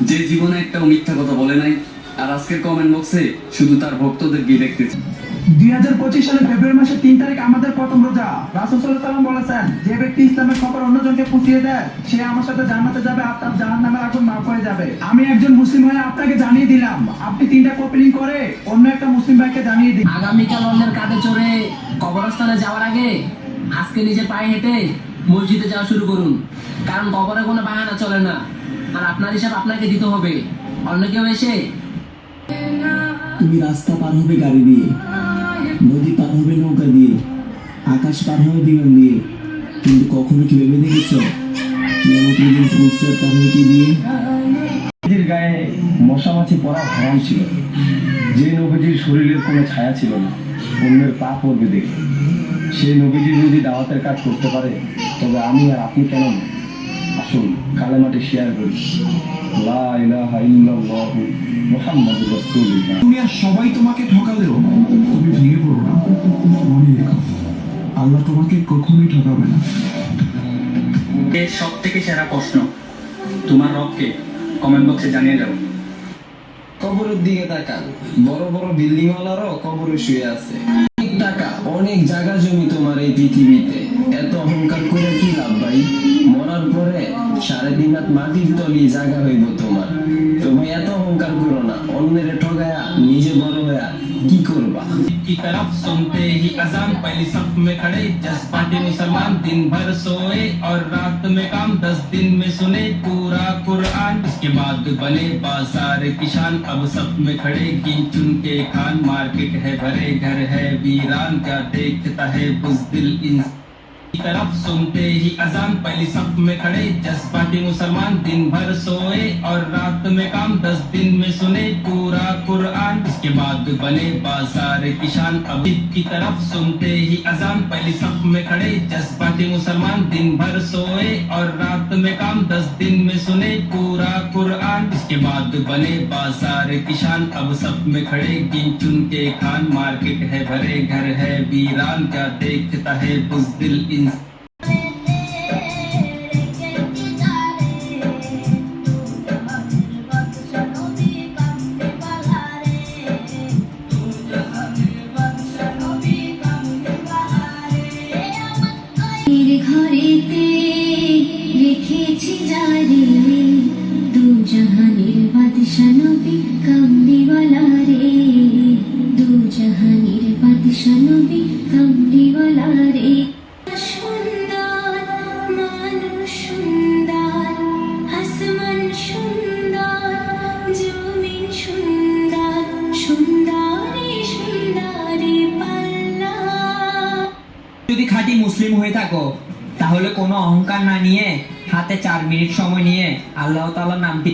যে জীবনে একটা মিথ্যা কথা বলে নাই, আর আজকের কমেন্ট বক্সে শুধু তার ভক্তদের গিয়ে দেখতেছে। 2025 সালের ফেব্রুয়ারি মাসের 3 তারিখ আমাদের প্রথম রোজা। রাসূল সাল্লাল্লাহু আলাইহি ওয়াসাল্লাম বলেছেন, যে ব্যক্তি ইসলামের খবর অন্যজনকে পৌঁছিয়ে দেয় সে আমার সাথে জান্নাতে যাবে আর তার জাহান্নামের আগুন মাফ হয়ে যাবে। আমি একজন মুসলিম হয়ে আপনাকে জানিয়ে দিলাম, আপনি 3টা কপিলিং করে অন্য একটা মুসলিম ভাইকে জানিয়ে দিন। আগামীকাল অন্যের কাঁধে চড়ে কবরস্থানে যাওয়ার আগে আজকে নিজের পায়ে হেঁটে মসজিদে যাওয়া শুরু করুন, কারণ কবরে কোনো বাহানা চলে না, আর আপনার হিসাব আপনাকে দিতে হবে। অন্য কেউ এসে তুমি রাস্তা পার হবে গাড়ি দিয়ে, নদী পার হবে নৌকা দিয়ে, আকাশ পার হবে বিমান দিয়ে, কিন্তু কখনো কি ভেবে দেখেছ কিয়ামতের দিন ফুলসের পার হবে কি দিয়ে? নবীজির গায়ে মশামাছি পড়া হারাম ছিল, যে নবীজির শরীরের কোনো ছায়া ছিল না অন্যের পা পড়বে দেখে। সেই নবীজি যদি দাওয়াতের কাজ করতে পারে, তবে আমি আর আপনি কেন না? আসুন কালেমাটি শেয়ার করি, লা ইলাহা ইল্লাল্লাহু মুহাম্মাদুর রাসূলুল্লাহ। দুনিয়ার সবাই তোমাকে ঠকালেও তুমি ভেঙে পড়ো না, মনে রেখো আল্লাহ তোমাকে কখনোই ঠকাবে না। সব থেকে সেরা প্রশ্ন, তোমার রবকে? কমেন্ট বক্সে জানিয়ে যাও। কবরের দিকে তাকান, বড় বড় বিল্ডিং ওয়ালারও কবরে শুয়ে আছে। অনেক টাকা, অনেক জায়গা জমি তোমার এই পৃথিবীতে, এত অহংকার করে কি লাভ ভাই? মরার পরে 3.5 হাত মাটির তলি জায়গা হইব তোমার। তো ভাই এত অহংকার করো না, অন্যের ঠগায়া নিজে বড় হইয়া কি করবা? की तरफ सुनते ही अजान पहली सफ में खड़े जज्बाती मुसलमान दिन भर सोए और रात में काम 10 दिन में सुने पूरा कुरान। इसके बाद बने बाजार किसान, अब सफ में खड़े गिन चुन के खान। मार्केट है भरे घर है वीरान, क्या देखता है बुज़दिल इंसान की तरफ सुनते ही अजान पहली सफ में खड़े जज्बाती मुसलमान दिन भर सोए और रात में काम 10 दिन में सुने पूरा कुरान। इसके बाद बने बाजार किसान, अब की तरफ सुनते ही अजान पहली सफ में खड़े जज्बाती मुसलमान दिन भर सोए और रात में काम 10 दिन में सुने पूरा कुरान। इसके बाद बने बाजार किसान, अब सफ में खड़े गिन चुन के खान। मार्केट है भरे घर है वीरान, क्या देखता है बुज़दिल इंसान। ঘরেতে রেখেছি যারে, দু জাহানের বাদশা নবী কামলিওয়ালা রে, দু জাহানের বাদশা নবী কামলিওয়ালা রে। সুন্দর মানুষ সুন্দর, আসমান সুন্দর, জমিন সুন্দর, সুন্দরে সুন্দরে পাল্লা। যদি খাঁটি মুসলিম হয়ে থাকো তাহলে কোনো অহংকার না নিয়ে হাতে 4 মিনিট সময় নিয়ে আল্লাহ তাআলার নামটি